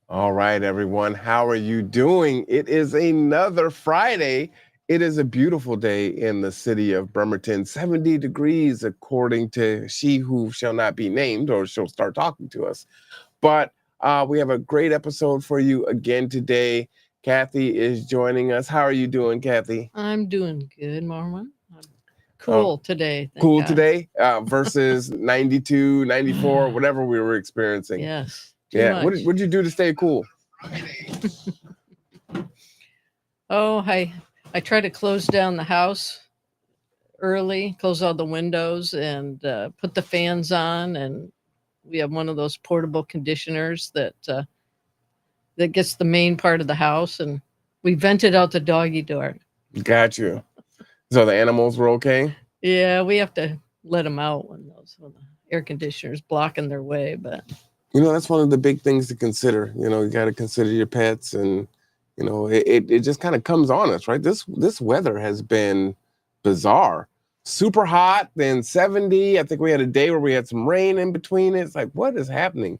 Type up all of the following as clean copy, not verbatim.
All right, everyone. How are you doing? It is another Friday. It is a beautiful day in the city of Bremerton, 70 degrees, according to she who shall not be named, or she'll start talking to us. But we have a great episode for you again today. Kathie is joining us. How are you doing, Kathie? I'm doing good, Marlon. I'm Uh, cool today, thank cool God. today versus 92, 94, whatever we were experiencing. Yes, too Yeah. much. What'd you do to stay cool? Oh, I try to close down the house early, close all the windows, and put the fans on. And we have one of those portable conditioners that gets the main part of the house, and we vented out the doggy door. Got you. So the animals were okay? Yeah, we have to let them out when the air conditioner's blocking their way, but That's one of the big things to consider. You got to consider your pets, and it just kind of comes on us, right? This weather has been bizarre. Super hot, then 70. I think we had a day where we had some rain in between it. It's like, what is happening?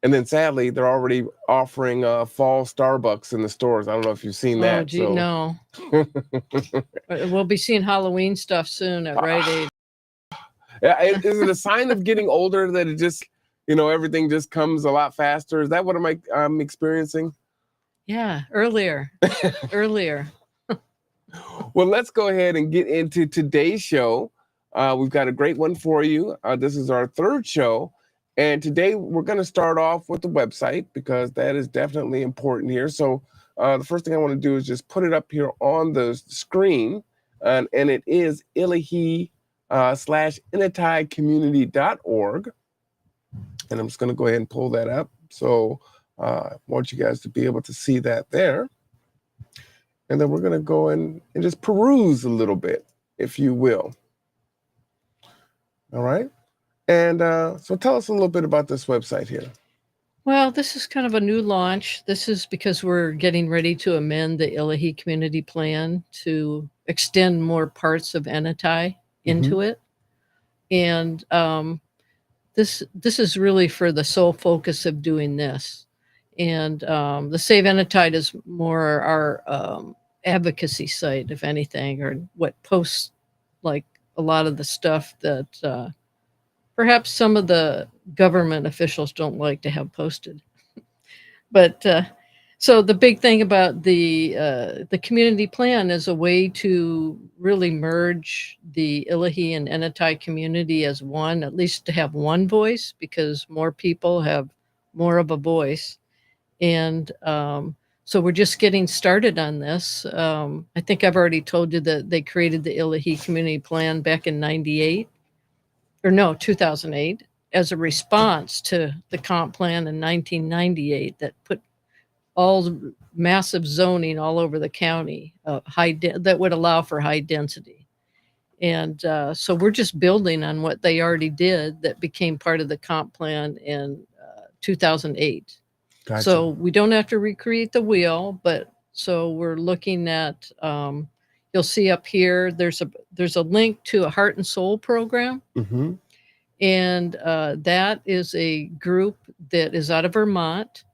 And then sadly, they're already offering fall Starbucks in the stores. I don't know if you've seen oh, that. gee, So no. We'll be seeing Halloween stuff soon at Rite Aid. yeah, is it a sign of getting older that it just, everything just comes a lot faster? Is that what I'm experiencing? Yeah, earlier. Well, let's go ahead and get into today's show. We've got a great one for you. This is our third show. And today we're going to start off with the website because that is definitely important here. So, the first thing I want to do is just put it up here on the screen. And it is Illahee slash Enetai community.org. And I'm just going to go ahead and pull that up. So, I want you guys to be able to see that there. And then we're going to go in and just peruse a little bit, if you will. All right. And so tell us a little bit about this website here. Well, this is kind of a new launch. This is because we're getting ready to amend the Illahee Community Plan to extend more parts of Enetai into it. And this is really for the sole focus of doing this. And the Save Enetai is more our advocacy site, if anything, or what posts like a lot of the stuff that perhaps some of the government officials don't like to have posted. But so the big thing about the community plan is a way to really merge the Illahee and Enetai community as one, at least to have one voice, because more people have more of a voice. And so we're just getting started on this. I think I've already told you that they created the Illahee community plan back in 98, or no, 2008, as a response to the comp plan in 1998 that put all massive zoning all over the county, that would allow for high density. And so we're just building on what they already did that became part of the comp plan in 2008. Gotcha. So we don't have to recreate the wheel, but so we're looking at. You'll see up here. There's a link to a Heart and Soul program, and that is a group that is out of Vermont.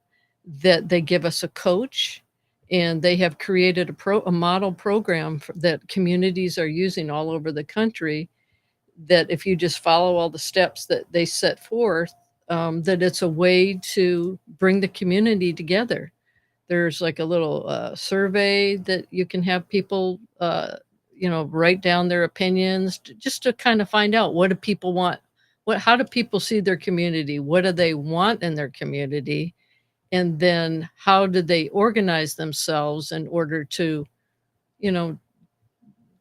That they give us a coach, and they have created a model program that communities are using all over the country. That if you just follow all the steps that they set forth, that it's a way to bring the community together. There's like a little survey that you can have people, write down their opinions just to kind of find out what do people want, how do people see their community, what do they want in their community, and then how do they organize themselves in order to, you know,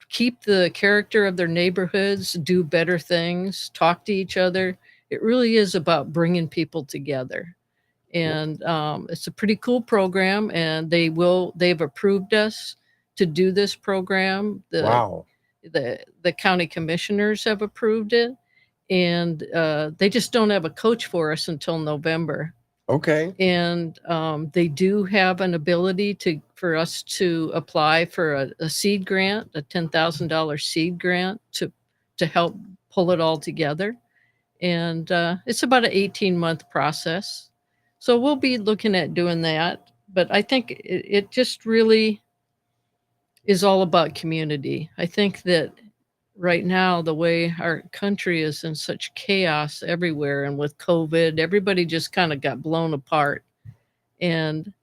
keep the character of their neighborhoods, do better things, talk to each other. It really is about bringing people together. And it's a pretty cool program, and they've approved us to do this program. Wow. The county commissioners have approved it, and they just don't have a coach for us until November. Okay. And they do have an ability for us to apply for a seed grant, a $10,000 seed grant to help pull it all together. And it's about an 18-month process. So we'll be looking at doing that. But I think it just really is all about community. I think that right now, the way our country is in such chaos everywhere, and with COVID, everybody just kind of got blown apart. And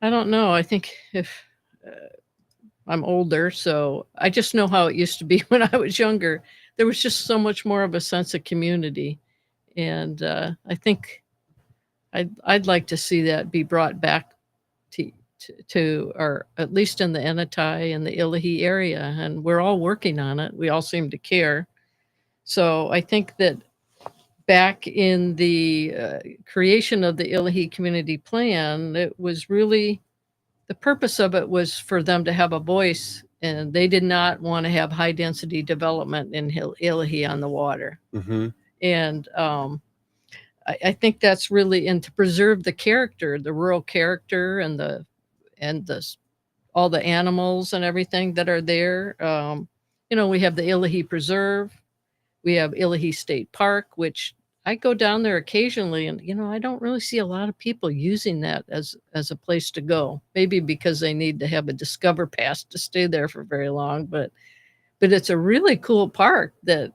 I don't know. I think if I'm older, so I just know how it used to be when I was younger. There was just so much more of a sense of community, and I think I'd like to see that be brought back to or at least in the Enetai and the Illahee area, and we're all working on it. We all seem to care. So I think that back in the creation of the Illahee Community Plan, it was really the purpose of it was for them to have a voice, and they did not want to have high density development in Illahee on the water. Mm-hmm. And I think that's really, and to preserve the character, the rural character, and the all the animals and everything that are there. We have the Illahee Preserve, we have Illahee State Park, which I go down there occasionally, and I don't really see a lot of people using that as a place to go. Maybe because they need to have a Discover Pass to stay there for very long, but it's a really cool park that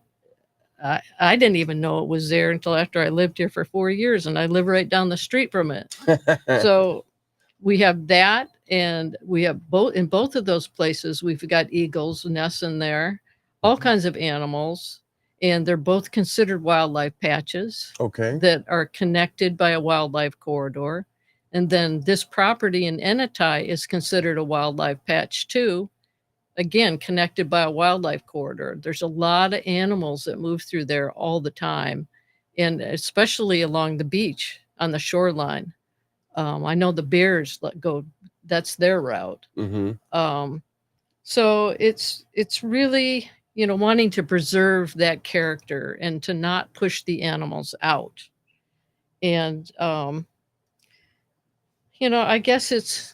I didn't even know it was there until after I lived here for 4 years, and I live right down the street from it. So we have that, and we have both of those places. We've got eagles nests in there, all kinds of animals, and they're both considered wildlife patches Okay. that are connected by a wildlife corridor. And then this property in Enetai is considered a wildlife patch too, again connected by a wildlife corridor. There's a lot of animals that move through there all the time, and especially along the beach on the shoreline. I know the bears go, that's their route. Mm-hmm. So it's really, wanting to preserve that character and to not push the animals out. And I guess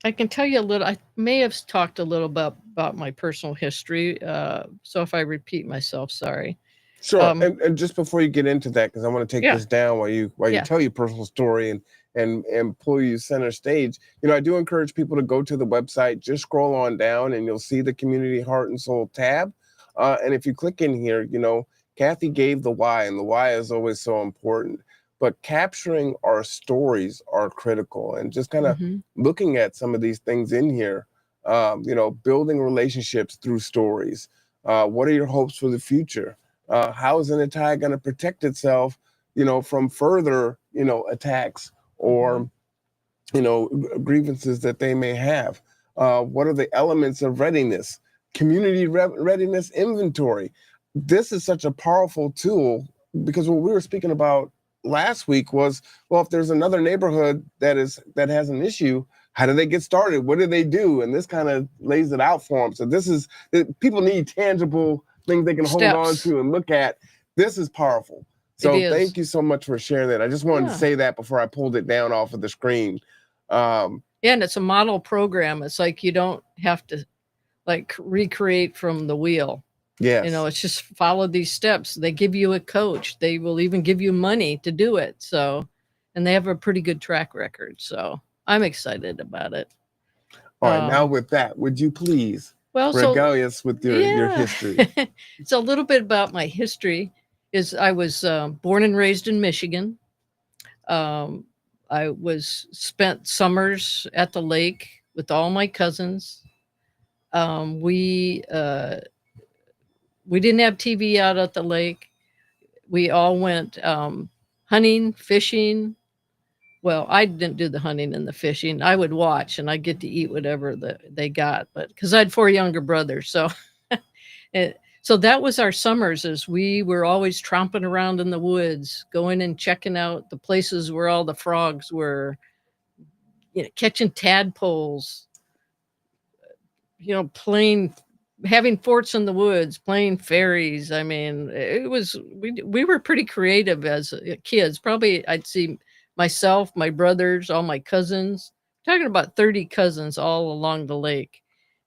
I can tell you a little. I may have talked a little about my personal history. So if I repeat myself, sorry. Sure. And just before you get into that, because I want to take Yeah. this down while you Yeah. tell your personal story and pull you center stage. I do encourage people to go to the website, just scroll on down, and you'll see the Community Heart and Soul tab. And if you click in here, Kathie gave the why, and the why is always so important. But capturing our stories are critical, and just kind of looking at some of these things in here, building relationships through stories. What are your hopes for the future? How is Enetai going to protect itself, from further, attacks or, grievances that they may have? What are the elements of readiness? Community readiness inventory. This is such a powerful tool, because what we were speaking about last week was, well, if there's another neighborhood that has an issue, how do they get started? What do they do? And this kind of lays it out for them. So people need tangible things they can hold on to and look at. This is powerful. So thank you so much for sharing that. I just wanted to say that before I pulled it down off of the screen. And it's a model program. It's like you don't have to recreate from the wheel. Yes. It's just follow these steps. They give you a coach. They will even give you money to do it. So, and they have a pretty good track record. So I'm excited about it. All right. Now with that, would you please regale us with your history? So a little bit about my history is I was born and raised in Michigan. I spent summers at the lake with all my cousins. We didn't have TV out at the lake. We all went hunting, fishing. Well, I didn't do the hunting and the fishing. I would watch, and I'd get to eat whatever they got. But because I had 4 younger brothers, so so that was our summers. As we were always tromping around in the woods, going and checking out the places where all the frogs were. Catching tadpoles. Having forts in the woods, playing fairies. I mean, we were pretty creative as kids. Probably I'd see myself, my brothers, all my cousins, talking about 30 cousins all along the lake.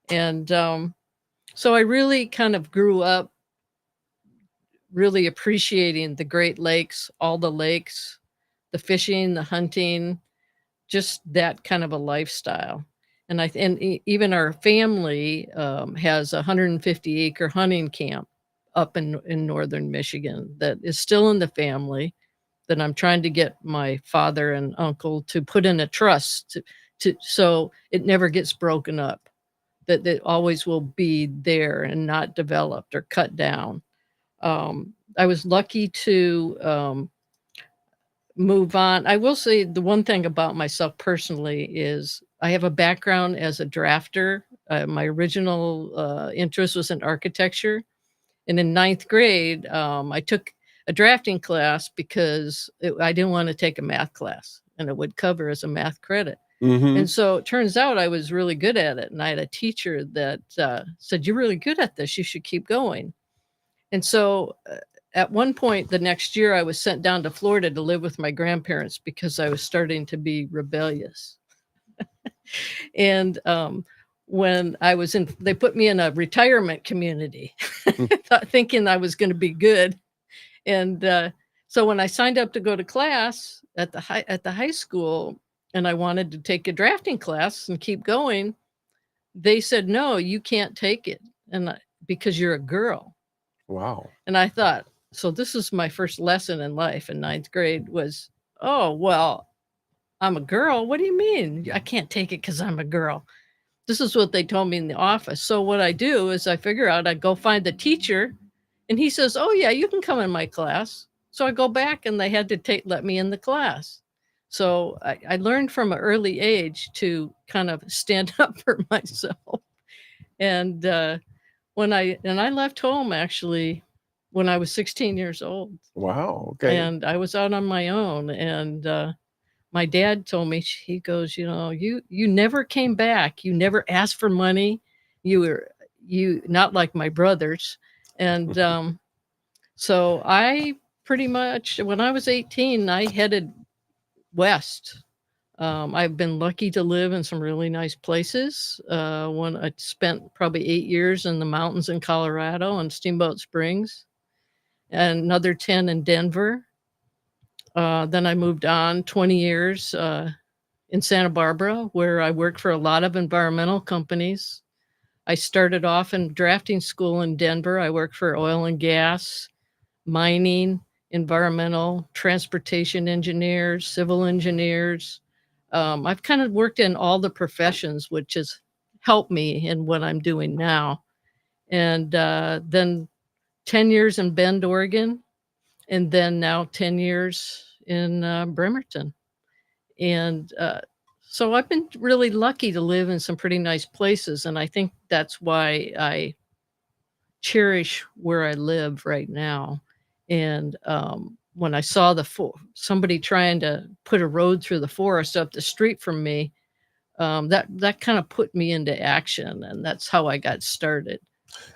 And so I really kind of grew up really appreciating the Great Lakes, all the lakes. the fishing, the hunting, just that kind of a lifestyle. And even our family has a 150-acre hunting camp up in northern Michigan that is still in the family, that I'm trying to get my father and uncle to put in a trust so it never gets broken up, that always will be there and not developed or cut down. I was lucky to move on. I will say the one thing about myself personally is I have a background as a drafter. My original interest was in architecture. And in ninth grade, I took a drafting class because I didn't want to take a math class and it would cover as a math credit. Mm-hmm. And so it turns out I was really good at it. And I had a teacher that said, "You're really good at this. You should keep going." And so at one point the next year, I was sent down to Florida to live with my grandparents because I was starting to be rebellious. And when I was they put me in a retirement community, thinking I was going to be good. And so when I signed up to go to class at the high school, and I wanted to take a drafting class and keep going, they said, "No, you can't take it, because you're a girl." Wow. And I thought, so this is my first lesson in life in ninth grade was, "Oh, well, I'm a girl. What do you mean? I can't take it because I'm a girl." This is what they told me in the office. So what I do is I figure out, I go find the teacher, and he says, "Oh yeah, you can come in my class." So I go back and they had to let me in the class. So I learned from an early age to kind of stand up for myself. And I left home actually when I was 16 years old. Wow. Okay. And I was out on my own. And my dad told me, he goes, you never came back. You never asked for money. You not like my brothers. And so I pretty much, when I was 18, I headed west. I've been lucky to live in some really nice places. When I spent probably 8 years in the mountains in Colorado and Steamboat Springs, and another 10 in Denver. Then I moved on 20 years in Santa Barbara, where I worked for a lot of environmental companies. I started off in drafting school in Denver. I worked for oil and gas, mining, environmental, transportation engineers, civil engineers. I've kind of worked in all the professions, which has helped me in what I'm doing now. And then 10 years in Bend, Oregon, and then now 10 years in Bremerton. And so I've been really lucky to live in some pretty nice places. And I think that's why I cherish where I live right now. And when I saw somebody trying to put a road through the forest up the street from me, that kind of put me into action. And that's how I got started.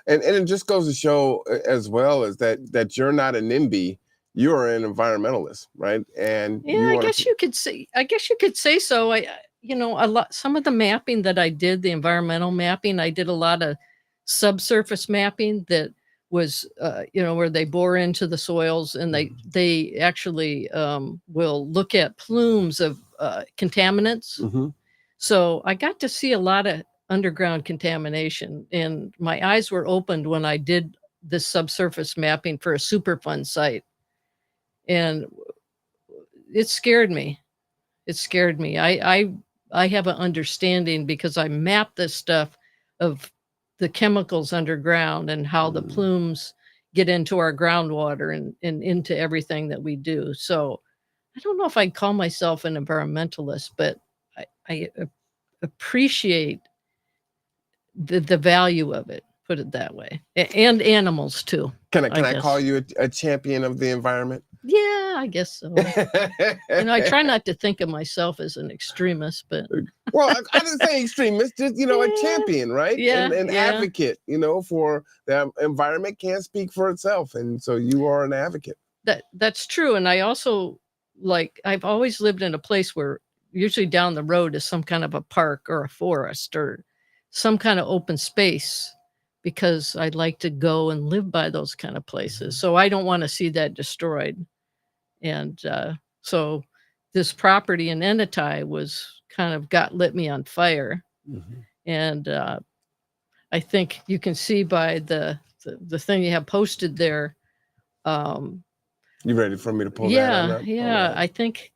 And it just goes to show as well as that you're not a NIMBY, you're an environmentalist, right? And yeah, I guess you could say so. A lot, some of the mapping that I did, the environmental mapping, I did a lot of subsurface mapping that was, where they bore into the soils, and they actually will look at plumes of contaminants. Mm-hmm. So I got to see a lot of underground contamination, and my eyes were opened when I did this subsurface mapping for a Superfund site. And it scared me. I have an understanding because I mapped this stuff of the chemicals underground and how the plumes get into our groundwater and into everything that we do. So I don't know if I'd call myself an environmentalist, but I appreciate the value of it, put it that way, and animals too. Can I call you a champion of the environment? Yeah, I guess so. I try not to think of myself as an extremist, but well, I didn't say extremist, just a champion, right? Yeah, an advocate, for the environment can't speak for itself, and so you are an advocate. That's true, and I also I've always lived in a place where usually down the road is some kind of a park or a forest or some kind of open space, because I'd like to go and live by those kind of places. So I don't want to see that destroyed. And so this property in Enetai was kind of lit me on fire. Mm-hmm. And I think you can see by the thing you have posted there. You ready for me to pull yeah, that on up? Yeah, right. I think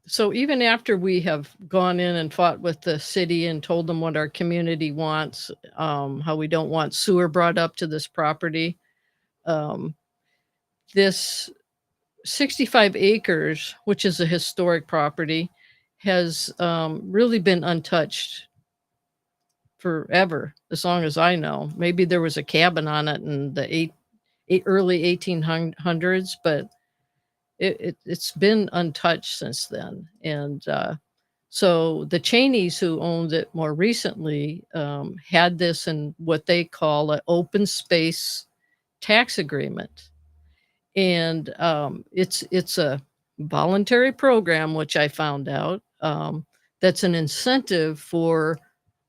so even after we have gone in and fought with the city and told them what our community wants, how we don't want sewer brought up to this property, this 65 acres, which is a historic property, has really been untouched forever, as long as I know. Maybe there was a cabin on it in the early 1800s, but it's been untouched since then. And so the Cheneys, who owned it more recently, had this in what they call an open space tax agreement. And it's a voluntary program, which I found out, that's an incentive for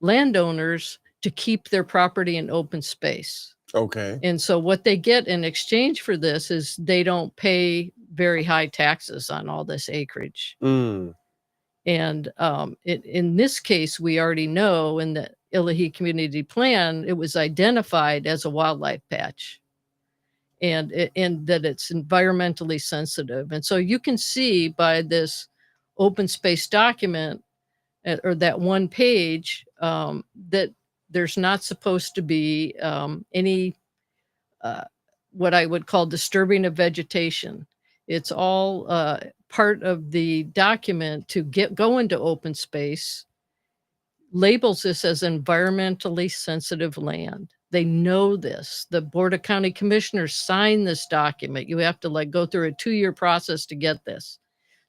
landowners to keep their property in open space. Okay. And so what they get in exchange for this is they don't pay very high taxes on all this acreage. Mm. And in this case, we already know in the Illahee Community Plan, it was identified as a wildlife patch, and that it's environmentally sensitive. And so you can see by this open space document, or that one page, that there's not supposed to be any what I would call disturbing of vegetation. It's all part of the document to go into open space, labels this as environmentally sensitive land. They know this. The Board of County Commissioners sign this document. You have to go through a 2-year process to get this.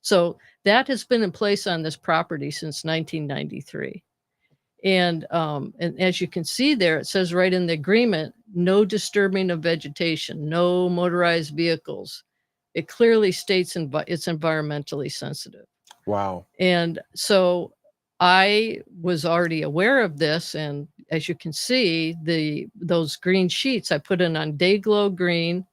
So that has been in place on this property since 1993. And as you can see there, it says right in the agreement, no disturbing of vegetation, no motorized vehicles. It clearly states it's environmentally sensitive. Wow. And so I was already aware of this. And as you can see, those green sheets I put in on day glow green.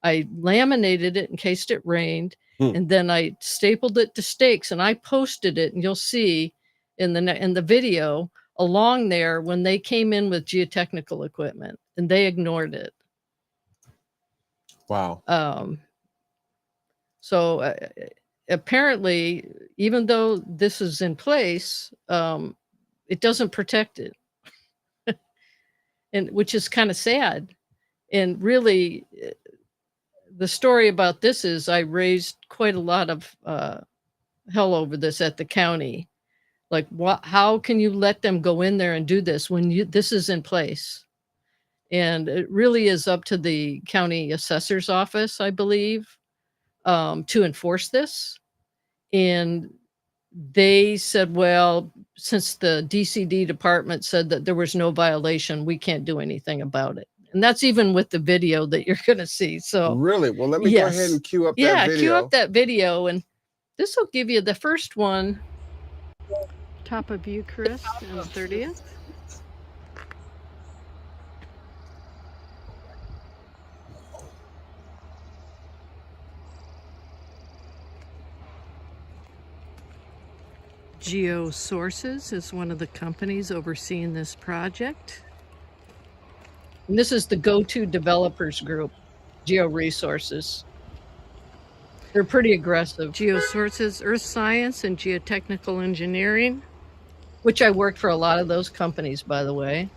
I laminated it in case it rained. And then I stapled it to stakes and I posted it. And you'll see in the video along there when they came in with geotechnical equipment, and they ignored it. Wow. So apparently, even though this is in place, it doesn't protect it, and which is kind of sad. And really, the story about this is I raised quite a lot of hell over this at the county. Like, how can you let them go in there and do this when this is in place? And it really is up to the county assessor's office, I believe, to enforce this. And they said, well, since the DCD department said that there was no violation, we can't do anything about it. And that's even with the video that you're going to see. So really? Well, let me go ahead and cue up that video. Yeah, cue up that video. And this will give you the first one. Top of view, Chris, on the 30th. GeoSources is one of the companies overseeing this project. And this is the go-to developers group, GeoResources. They're pretty aggressive. GeoSources, Earth Science and Geotechnical Engineering, which I worked for a lot of those companies, by the way.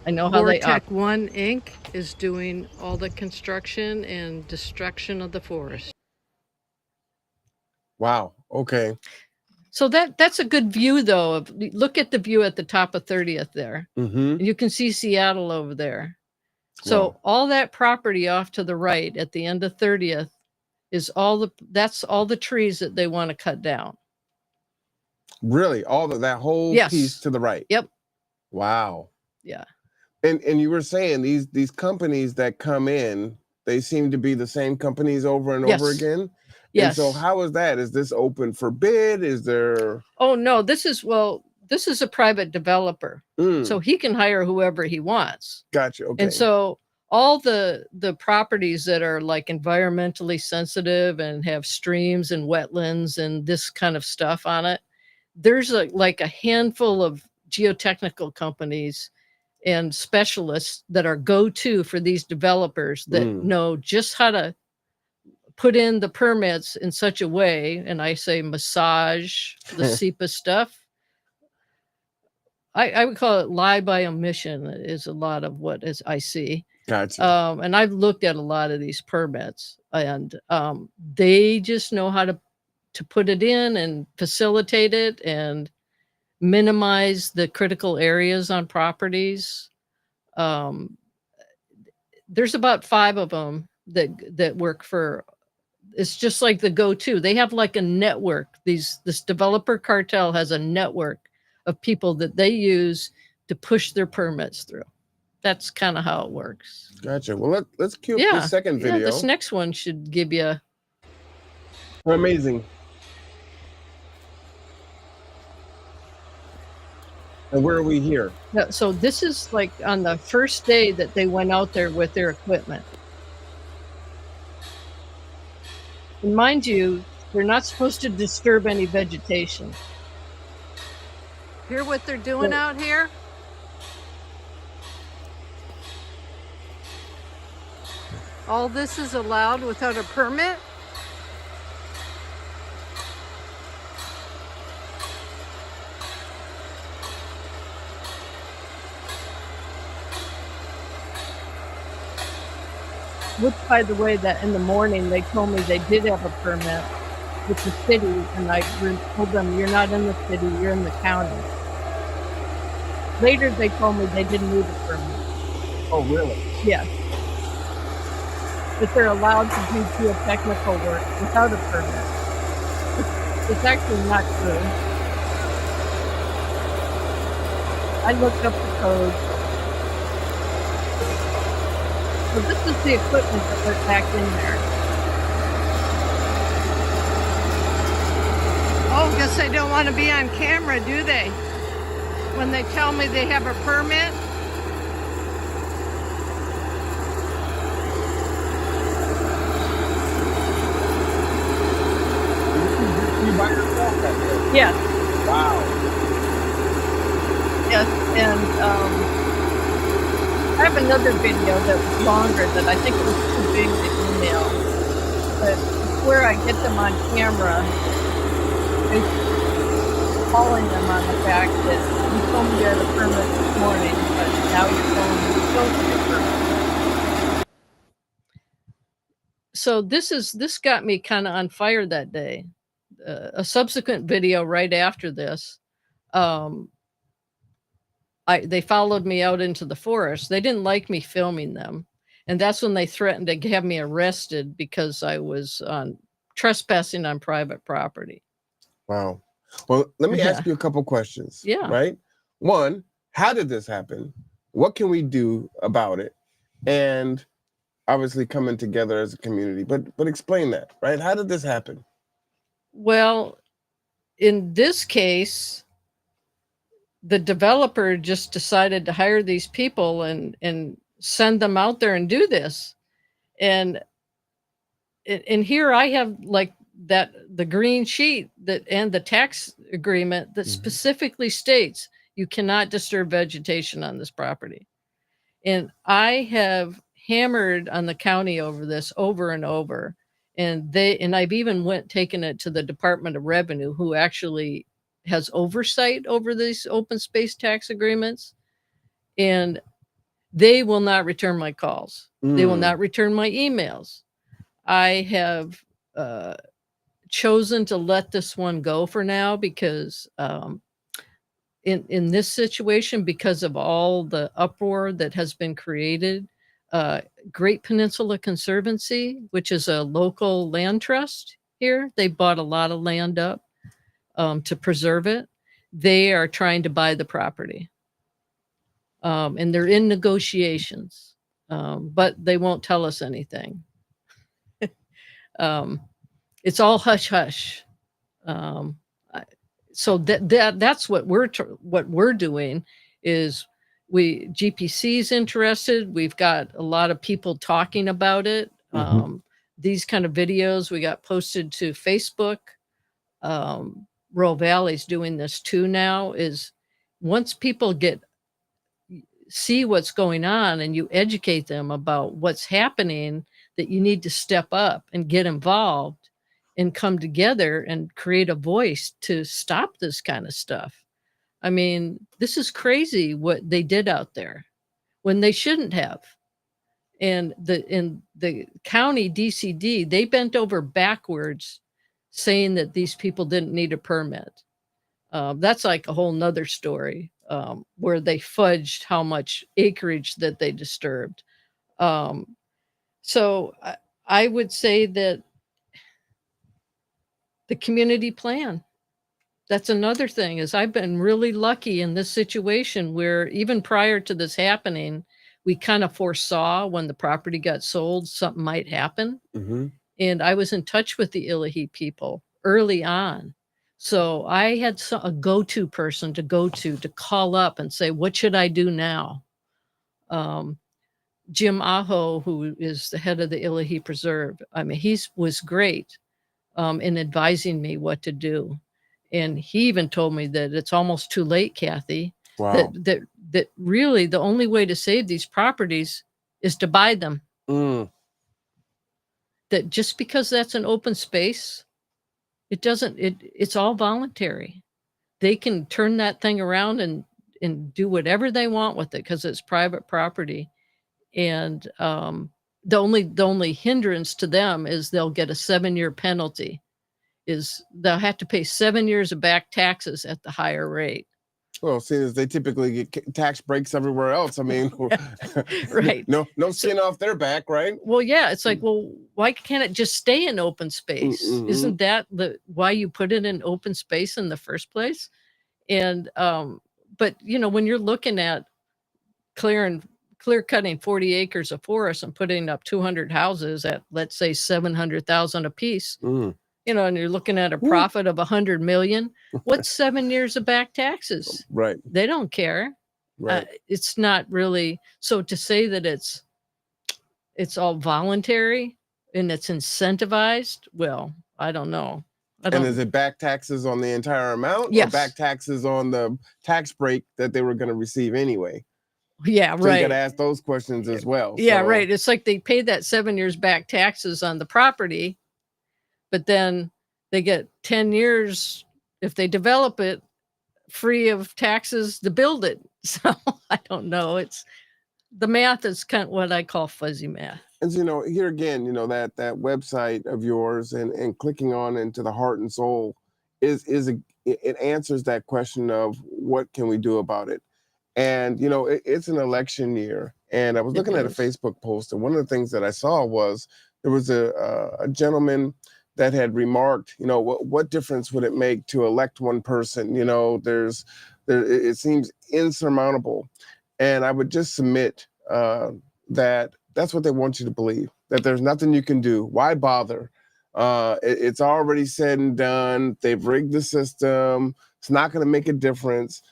I know how Vortec One Inc. is doing all the construction and destruction of the forest. Wow. Okay. So that's a good view, though. Look at the view at the top of 30th there. Mm-hmm. You can see Seattle over there. So all that property off to the right at the end of 30th is that's all the trees that they want to cut down. Really? That whole piece to the right? Yep. Wow. Yeah. And you were saying these companies that come in, they seem to be the same companies over and over again? Yes. And so how is that? Is this open for bid? Is there... Oh, no. This is a private developer. So he can hire whoever he wants. Gotcha. Okay. And so all the properties that are like environmentally sensitive and have streams and wetlands and this kind of stuff on it, there's like a handful of geotechnical companies and specialists that are go-to for these developers that know just how to put in the permits in such a way, and I say massage the SEPA stuff. I would call it lie by omission is a lot of what I see. Gotcha. And I've looked at a lot of these permits, and they just know how to put it in and facilitate it and minimize the critical areas on properties. There's about 5 of them that work for. It's just like the go-to. They have like a network. This developer cartel has a network of people that they use to push their permits through. That's kind of how it works. Gotcha. Well, let's cue up the second video. Yeah, this next one should give you. Amazing. And where are we here? So this is like on the first day that they went out there with their equipment. And mind you, they're not supposed to disturb any vegetation. Hear what they're doing out here? All this is allowed without a permit? Which, by the way, that in the morning they told me they did have a permit with the city, and I told them, you're not in the city, you're in the county. Later they told me they didn't need a permit. Oh, really? Yes. That they're allowed to do geotechnical work without a permit. It's actually not true. I looked up the code. So this is the equipment that went back in there. Oh, guess they don't want to be on camera, do they? When they tell me they have a permit? You by yourself that day? Yes. Wow. Yes, and I have another video that was longer that I think it was too big to email. But where I get them on camera, calling them on the fact that you told me you had a permit this morning, but now you're telling me you don't have a permit. So this got me kind of on fire that day. A subsequent video right after this, they followed me out into the forest. They didn't like me filming them. And that's when they threatened to have me arrested because I was trespassing on private property. Wow. Well, let me ask you a couple questions. Yeah. Right? One, how did this happen? What can we do about it? And obviously coming together as a community, but explain that, right? How did this happen? Well, in this case, the developer just decided to hire these people and send them out there and do this. And here I have like the green sheet and the tax agreement that specifically states you cannot disturb vegetation on this property. And I have hammered on the county over this over and over. And I've even taken it to the Department of Revenue, who actually has oversight over these open space tax agreements, and they will not return my calls. They will not return my emails. I have chosen to let this one go for now because in this situation, because of all the uproar that has been created, Great Peninsula Conservancy, which is a local land trust here, they bought a lot of land up to preserve it. They are trying to buy the property. And they're in negotiations, but they won't tell us anything. It's all hush hush. So that's what we're doing is, GPC is interested. We've got a lot of people talking about it. These kind of videos we got posted to Facebook. Rural Valley's doing this too now. Is once people see what's going on and you educate them about what's happening, that you need to step up and get involved and come together and create a voice to stop this kind of stuff. I mean, this is crazy what they did out there when they shouldn't have. And in the county DCD, they bent over backwards saying that these people didn't need a permit. That's like a whole nother story, where they fudged how much acreage that they disturbed. So I would say that the community plan, that's another thing, is I've been really lucky in this situation where even prior to this happening, we kind of foresaw when the property got sold, something might happen. And I was in touch with the Illahee people early on. So I had a go-to person to go to call up and say, what should I do now? Jim Aho, who is the head of the Illahee Preserve, I mean, he was great in advising me what to do. And he even told me that it's almost too late, Kathie. Wow. That really the only way to save these properties is to buy them. That just because that's an open space, it's all voluntary. They can turn that thing around and do whatever they want with it because it's private property. And the only hindrance to them is they'll get a 7-year penalty. Is they'll have to pay 7 years of back taxes at the higher rate. Well, seeing as they typically get tax breaks everywhere else, I mean, right? No skin off their back, right? Well, yeah, it's like, well, why can't it just stay in open space? Isn't that why you put it in open space in the first place? And but when you're looking at clear cutting 40 acres of forest and putting up 200 houses at, let's say, $700,000 a piece. And you're looking at a profit of 100 million. What's 7 years of back taxes? Right. They don't care. Right. It's not really. So to say that it's all voluntary and it's incentivized, well, I don't know. And is it back taxes on the entire amount? Yes. Or back taxes on the tax break that they were going to receive anyway? Yeah, so right. You got to ask those questions as well. Yeah, right. It's like they pay that 7 years back taxes on the property, but then they get 10 years if they develop it free of taxes to build it. So I don't know. It's the math is kind of what I call fuzzy math. And here again, that website of yours and clicking on into the heart and soul it answers that question of what can we do about it. And it's an election year, and I was looking at a Facebook post, and one of the things that I saw was there was a gentleman that had remarked, what difference would it make to elect one person? It seems insurmountable. And I would just submit that that's what they want you to believe, that there's nothing you can do. Why bother? It's already said and done. They've rigged the system. It's not going to make a difference.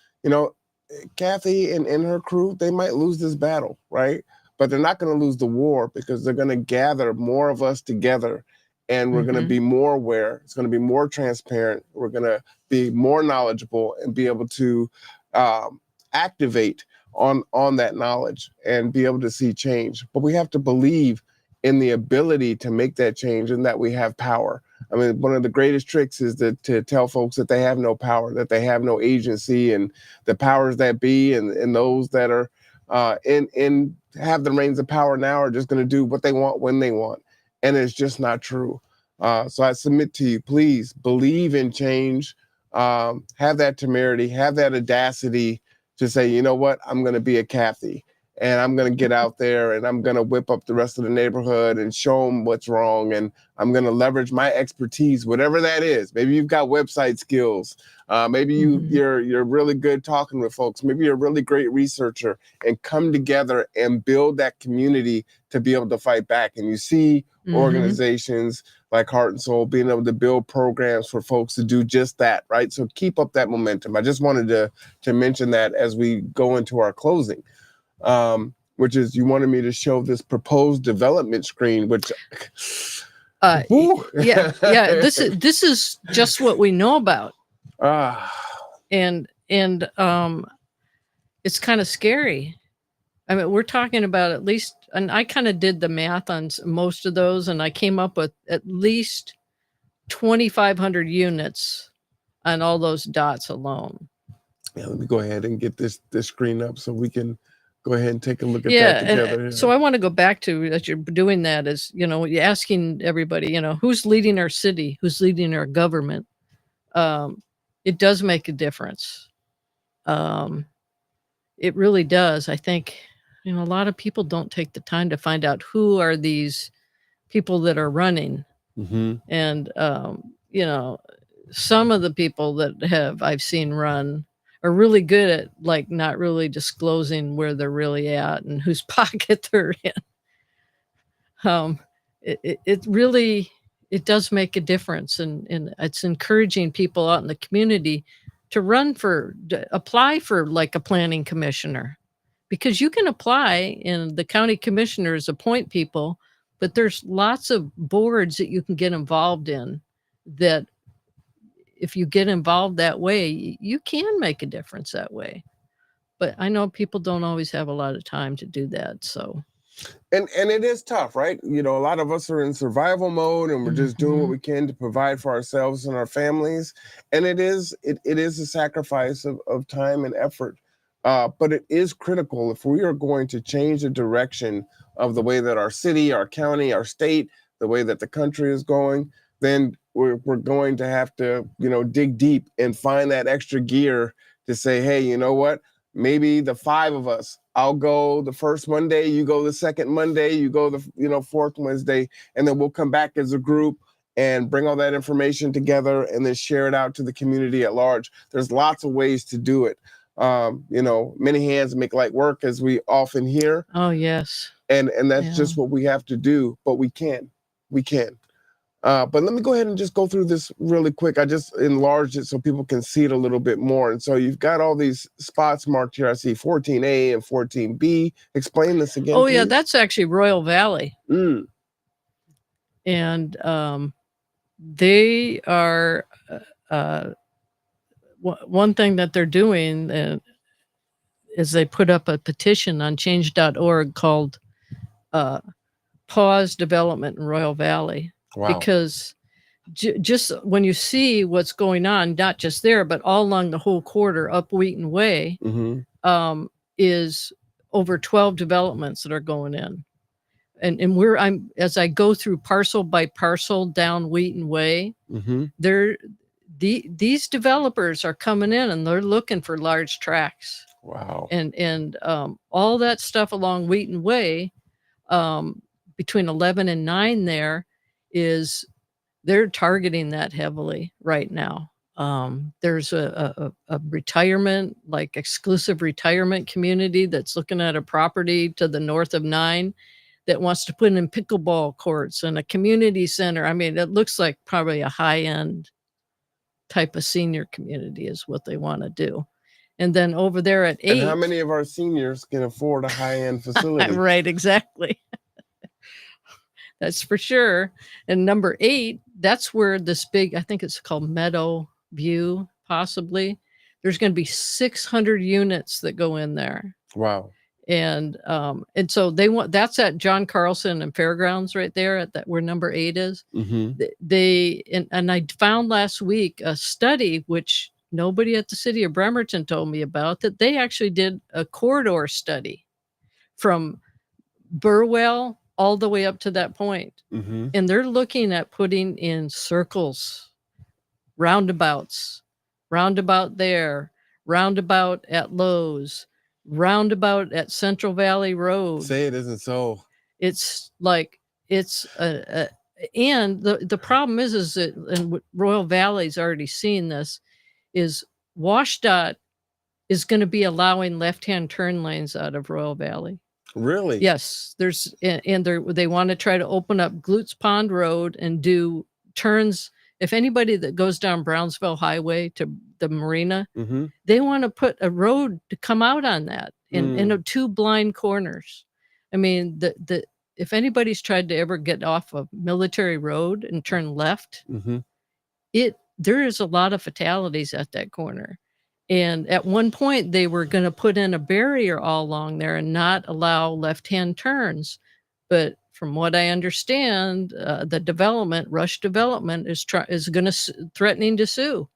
Kathie and her crew, they might lose this battle, right? But they're not going to lose the war because they're going to gather more of us together. And we're going to be more aware. It's going to be more transparent. We're going to be more knowledgeable and be able to activate on that knowledge and be able to see change. But we have to believe in the ability to make that change and that we have power. I mean, one of the greatest tricks is to tell folks that they have no power, that they have no agency, and the powers that be and those that are in have the reins of power now are just going to do what they want when they want. And it's just not true. So I submit to you, please believe in change, have that temerity, have that audacity to say, you know what, I'm going to be a Kathie, and I'm going to get out there and I'm going to whip up the rest of the neighborhood and show them what's wrong. And I'm going to leverage my expertise, whatever that is. Maybe you've got website skills. Maybe you're really good talking with folks. Maybe you're a really great researcher, and come together and build that community to be able to fight back. And you see organizations like Heart and Soul, being able to build programs for folks to do just that, right? So keep up that momentum. I just wanted to mention that as we go into our closing, which is you wanted me to show this proposed development screen, which yeah, this is just what we know about. And it's kind of scary. I mean, we're talking about at least, and I kind of did the math on most of those, and I came up with at least 2,500 units on all those dots alone. Yeah, let me go ahead and get this screen up so we can go ahead and take a look at that together. And so I want to go back to, as you're doing that, is, you're asking everybody, who's leading our city, who's leading our government. It does make a difference. It really does. I think, a lot of people don't take the time to find out who are these people that are running. Mm-hmm. And, some of the people that I've seen run are really good at like not really disclosing where they're really at and whose pocket they're in. It really does make a difference, and it's encouraging people out in the community to apply for like a planning commissioner, because you can apply and the county commissioners appoint people, but there's lots of boards that you can get involved in that if you get involved that way, you can make a difference that way. But I know people don't always have a lot of time to do that. So, and it is tough, right? A lot of us are in survival mode, and we're just doing what we can to provide for ourselves and our families. And it is a sacrifice of time and effort. But it is critical if we are going to change the direction of the way that our city, our county, our state, the way that the country is going, then we're going to have to, dig deep and find that extra gear to say, hey, you know what? Maybe the 5 of us, I'll go the first Monday, you go the second Monday, you go the fourth Wednesday, and then we'll come back as a group and bring all that information together and then share it out to the community at large. There's lots of ways to do it. Many hands make light work, as we often hear. Oh, yes. And that's just what we have to do, but we can. But let me go ahead and just go through this really quick. I just enlarged it so people can see it a little bit more. And so you've got all these spots marked here. I see 14A and 14B. Explain this again. Oh, please. Yeah, that's actually Royal Valley. And they are, one thing that they're doing is they put up a petition on change.org called Pause Development in Royal Valley. Wow. Because just when you see what's going on, not just there, but all along the whole quarter up Wheaton Way, is over 12 developments that are going in. And as I go through parcel by parcel down Wheaton Way, these developers are coming in and they're looking for large tracts. Wow. And all that stuff along Wheaton Way, between 11 and 9 there, they're targeting that heavily right now. There's a retirement, like exclusive retirement community that's looking at a property to the north of 9 that wants to put in pickleball courts and a community center. I mean, it looks like probably a high-end type of senior community is what they want to do. And then over there at 8. And how many of our seniors can afford a high-end facility? Right, exactly. That's for sure. And number 8, that's where this big, I think it's called Meadow View, possibly. There's going to be 600 units that go in there. Wow. And so that's at John Carlson and Fairgrounds right there at that where number 8 is. And I found last week a study, which nobody at the city of Bremerton told me about, that they actually did a corridor study from Burwell all the way up to that point. And they're looking at putting in circles, roundabouts, roundabout there, roundabout at Lowe's, roundabout at Central Valley Road. Say it isn't so. It's like, and the problem is that, and Royal Valley's already seen this, is WashDOT is going to be allowing left-hand turn lanes out of Royal Valley. Really? Yes, they want to try to open up Glutz Pond Road and do turns. If anybody that goes down Brownsville Highway to the marina, Mm-hmm. they want to put a road to come out on that in two blind corners. I mean, the if anybody's tried to ever get off a military road and turn left, Mm-hmm. there is a lot of fatalities at that corner. And at one point, they were going to put in a barrier all along there and not allow left-hand turns. But from what I understand, the Rush Development, is going to threatening to sue.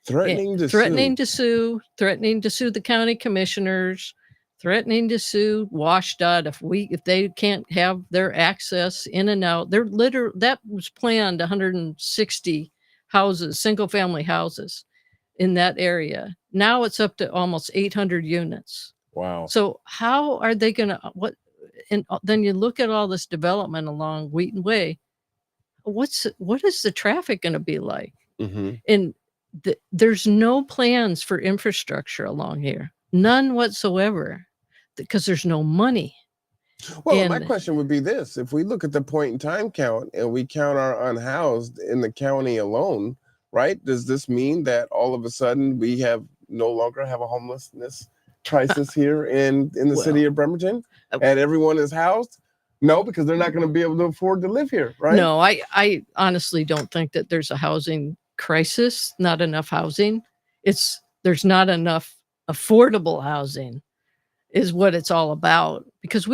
Threatening to Threatening sue. to sue, threatening to sue the county commissioners, threatening to sue WashDOT if they can't have their access in and out. That was planned 160 houses, single family houses in that area. Now it's up to almost 800 units. Wow. So how are they going to what? And then you look at all this development along Wheaton Way. What is the traffic going to be like? Mm-hmm. And there's no plans for infrastructure along here, none whatsoever, because there's no money. Well, my question would be this: if we look at the point in time count and we count our unhoused in the county alone, right? Does this mean that all of a sudden we no longer have a homelessness crisis here in the city of Bremerton, and everyone is housed? No, because they're not going to be able to afford to live here, right? No, I honestly don't think that there's a housing crisis. Not enough housing. There's not enough affordable housing is what it's all about. Because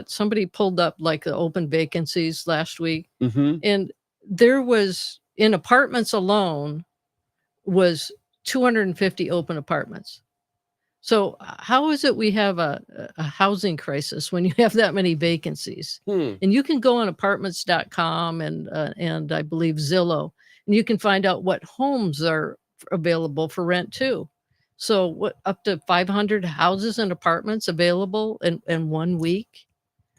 somebody pulled up like the open vacancies last week, and there was, in apartments alone, was 250 open apartments. So how is it we have a housing crisis when you have that many vacancies? And you can go on apartments.com and I believe Zillow, and you can find out what homes are available for rent too. So what, up to 500 houses and apartments available in 1 week?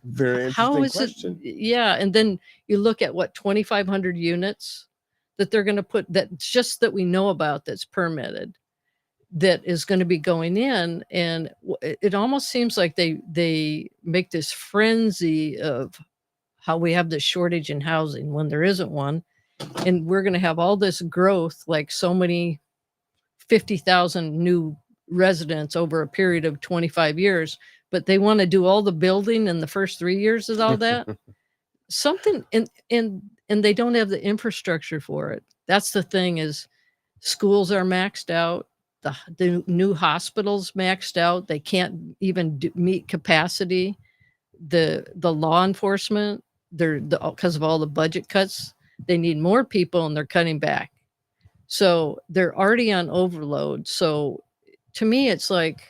Very interesting question. Yeah, and then you look at 2,500 units that they're going to put, that we know about, that's permitted, that is going to be going in. And it almost seems like they make this frenzy of how we have this shortage in housing when there isn't one. And we're going to have all this growth, like so many 50,000 new residents over a period of 25 years, but they want to do all the building in the first 3 years of all that. And they don't have the infrastructure for it. That's the thing, is schools are maxed out. The new hospitals maxed out. They can't even meet capacity. The law enforcement, because of all the budget cuts, they need more people and they're cutting back. So they're already on overload. So to me, it's like,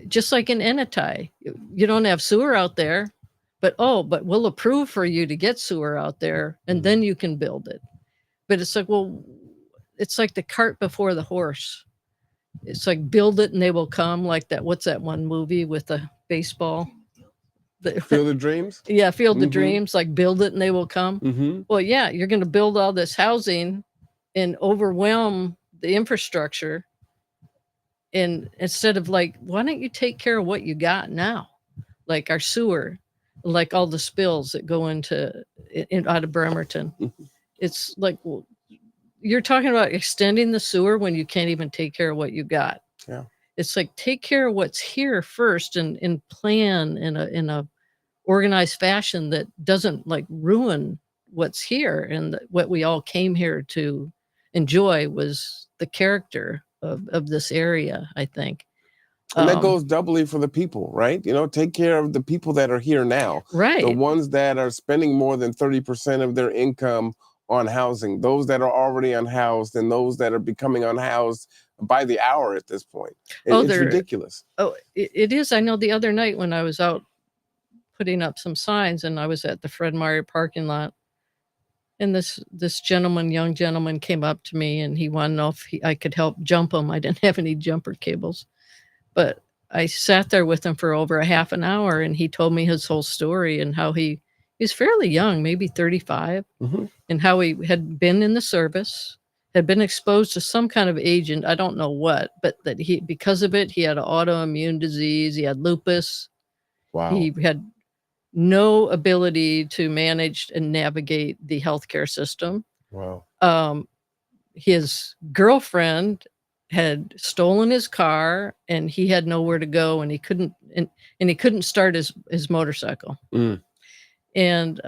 just like in Enetai, you don't have sewer out there, but we'll approve for you to get sewer out there and then you can build it. But it's like, well, it's like the cart before the horse. It's like, build it and they will come, like that. What's that one movie with the baseball? Field of Dreams? Yeah, Field of Dreams, like build it and they will come. Well, yeah, you're going to build all this housing and overwhelm the infrastructure. And instead of, like, why don't you take care of what you got now? Like our sewer, like all the spills that go out of Bremerton. It's like, well, you're talking about extending the sewer when you can't even take care of what you got. Yeah. It's like, take care of what's here first and plan in a organized fashion that doesn't like ruin what's here. And what we all came here to enjoy was the character of this area, I think. And that goes doubly for the people, right? Take care of the people that are here now. Right. The ones that are spending more than 30% of their income on housing, those that are already unhoused, and those that are becoming unhoused by the hour at this point. It's ridiculous. Oh, it is. I know the other night when I was out putting up some signs and I was at the Fred Meyer parking lot, and this young gentleman came up to me and he wanted to know if I could help jump him. I didn't have any jumper cables, but I sat there with him for over a half an hour and he told me his whole story and how he's fairly young, maybe 35, and how he had been in the service, had been exposed to some kind of agent, I don't know what, but that because of it, he had an autoimmune disease, he had lupus, Wow. He had no ability to manage and navigate the healthcare system. Wow. His girlfriend had stolen his car, and he had nowhere to go, and he couldn't start his motorcycle. Mm. And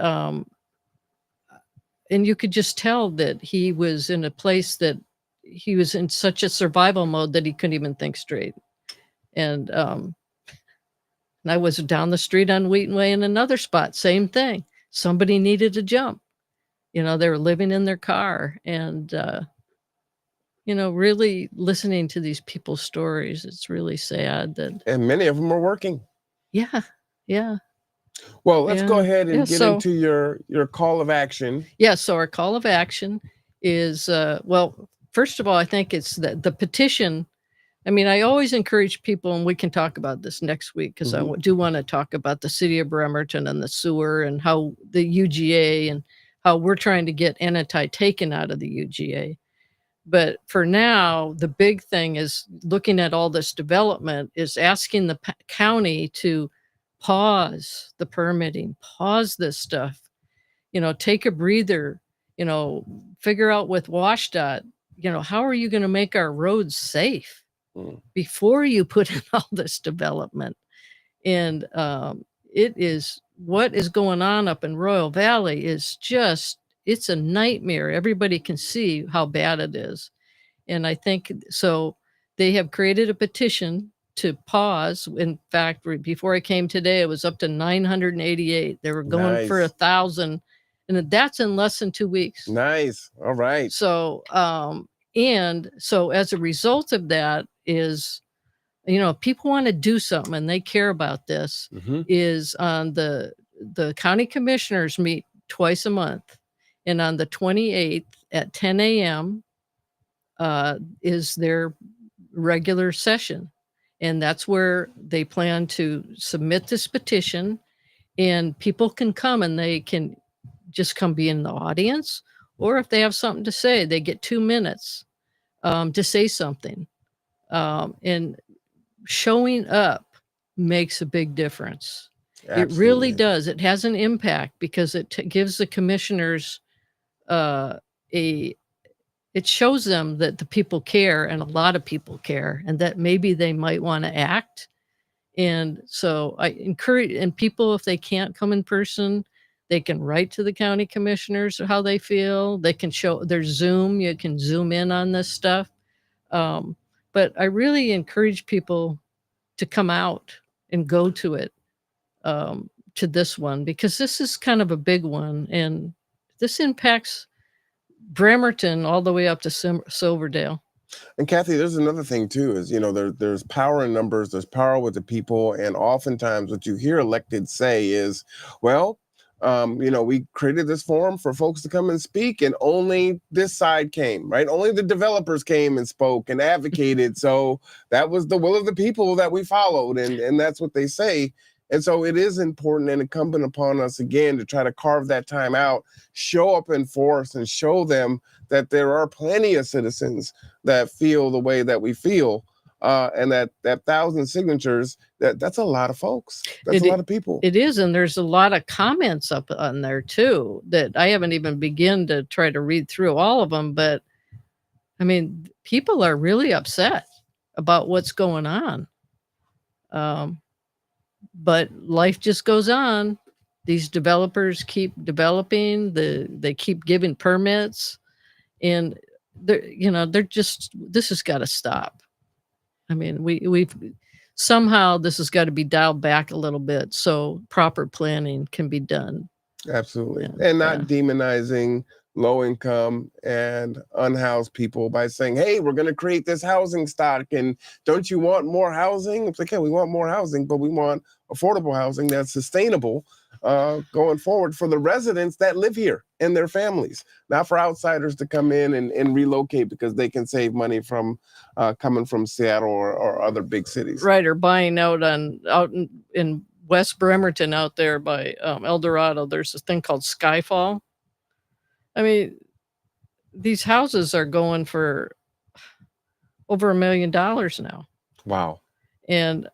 you could just tell that he was in a place that he was in such a survival mode that he couldn't even think straight. And I was down the street on Wheaton Way in another spot, same thing. Somebody needed a jump. They were living in their car, and really listening to these people's stories, it's really sad that. And many of them are working. Yeah, yeah. Well, let's go ahead and get so into your call of action. Yeah, so our call of action is, well, first of all, I think it's the petition. I mean, I always encourage people, and we can talk about this next week, because I do want to talk about the city of Bremerton and the sewer and how the UGA and how we're trying to get Enetai taken out of the UGA. But for now, the big thing is looking at all this development is asking the county to pause the permitting, pause this stuff, take a breather, figure out with WashDOT, how are you going to make our roads safe before you put in all this development? And it is what is going on up in Royal Valley is just, it's a nightmare. Everybody can see how bad it is. And I think so they have created a petition to pause. In fact, before I came today, it was up to 988. They were going for 1,000, and that's in less than 2 weeks. Nice. All right. So, and so as a result of that is, if people want to do something and they care about this, is on the county commissioners meet twice a month. And on the 28th at 10 a.m. Is their regular session. And that's where they plan to submit this petition, and people can come and they can just come be in the audience, or if they have something to say, they get 2 minutes to say something. And showing up makes a big difference. Absolutely. It really does. It has an impact because it gives the commissioners it shows them that the people care, and a lot of people care, and that maybe they might want to act. And so I encourage, and people, if they can't come in person, they can write to the county commissioners how they feel. They can show their Zoom. You can zoom in on this stuff. But I really encourage people to come out and go to it, to this one, because this is kind of a big one, and this impacts Bremerton all the way up to Silverdale. And Kathie, there's another thing too, is, there's power in numbers, there's power with the people. And oftentimes what you hear elected say is, well, we created this forum for folks to come and speak, and only this side came, right? Only the developers came and spoke and advocated. So that was the will of the people that we followed. And that's what they say. And so it is important and incumbent upon us, again, to try to carve that time out, show up in force, and show them that there are plenty of citizens that feel the way that we feel. And that 1,000 signatures, that's a lot of folks. That's a lot of people. It is. And there's a lot of comments up on there too, that I haven't even begun to try to read through all of them. But I mean, people are really upset about what's going on. But life just goes on. These developers keep developing, they keep giving permits, and they're just, this has got to stop. I mean, we've somehow, this has got to be dialed back a little bit so proper planning can be done. Absolutely. And not demonizing low income and unhoused people by saying, hey, we're going to create this housing stock, and don't you want more housing? It's like, yeah, we want more housing, but we want affordable housing that's sustainable going forward for the residents that live here and their families, not for outsiders to come in and relocate because they can save money from coming from Seattle or other big cities. Right, or buying out in West Bremerton out there by El Dorado. There's this thing called Skyfall. I mean, these houses are going for over $1 million now. Wow. And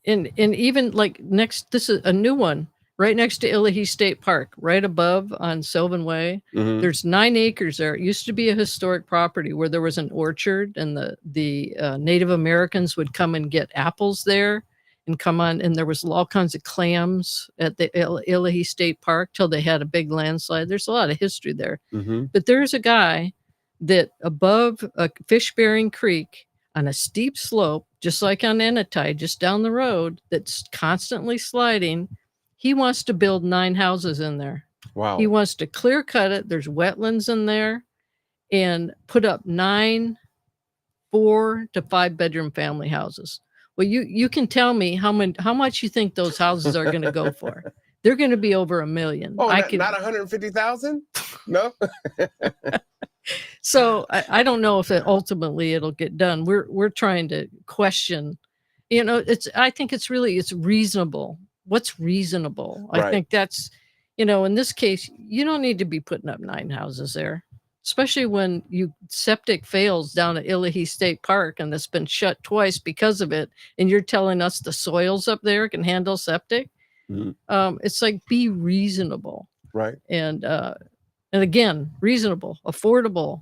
and even like next, this is a new one right next to Illahee State Park, right above on Sylvan Way. Mhm. There's 9 acres there. It used to be a historic property where there was an orchard, and the Native Americans would come and get apples there and come on, and there was all kinds of clams at the Illahee State Park till they had a big landslide. There's a lot of history there. Mhm. But there's a guy that above a fish-bearing creek on a steep slope, just like on Enetai, just down the road, that's constantly sliding, he wants to build 9 houses in there. Wow. He wants to clear cut it. There's wetlands in there, and put up 9 4 to 5 bedroom family houses. Well, you can tell me how much you think those houses are going to go for. They're going to be over $1 million. Oh, not 150,000? No. So I don't know if ultimately it'll get done. We're trying to question. I think it's reasonable. What's reasonable? Right. I think that's, in this case, you don't need to be putting up 9 houses there, especially when septic fails down at Illahee State Park and it's been shut twice because of it. And you're telling us the soils up there can handle septic. Mhm. It's like, be reasonable. Right. And again, reasonable, affordable.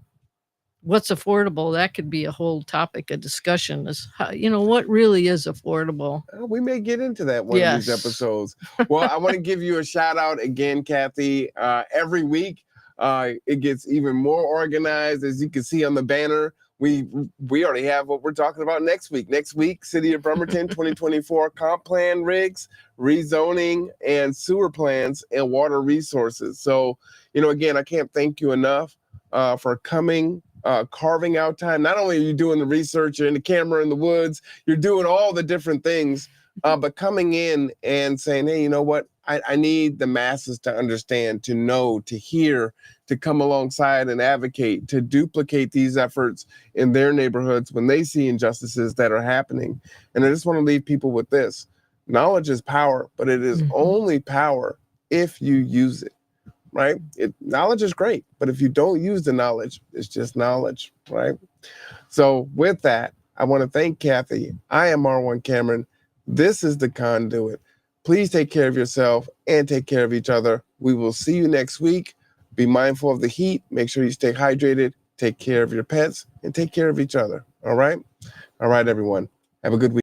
What's affordable? That could be a whole topic of discussion. Is how, what really is affordable? We may get into that one of these episodes. Well, I want to give you a shout out again, Kathie. Every week, it gets even more organized, as you can see on the banner. We already have what we're talking about next week. Next week, City of Bremerton 2024 comp plan rigs, rezoning, and sewer plans and water resources. So, again, I can't thank you enough for coming, carving out time. Not only are you doing the research, you're in the camera in the woods, you're doing all the different things, but coming in and saying, hey, you know what? I need the masses to understand, to know, to hear, to come alongside and advocate, to duplicate these efforts in their neighborhoods when they see injustices that are happening. And I just want to leave people with this. Knowledge is power, but it is only power if you use it, right? Knowledge is great, but if you don't use the knowledge, it's just knowledge, right? So with that, I want to thank Kathie. I am R1 Cameron. This is The Conduit. Please take care of yourself and take care of each other. We will see you next week. Be mindful of the heat. Make sure you stay hydrated. Take care of your pets and take care of each other. All right? All right, everyone. Have a good week.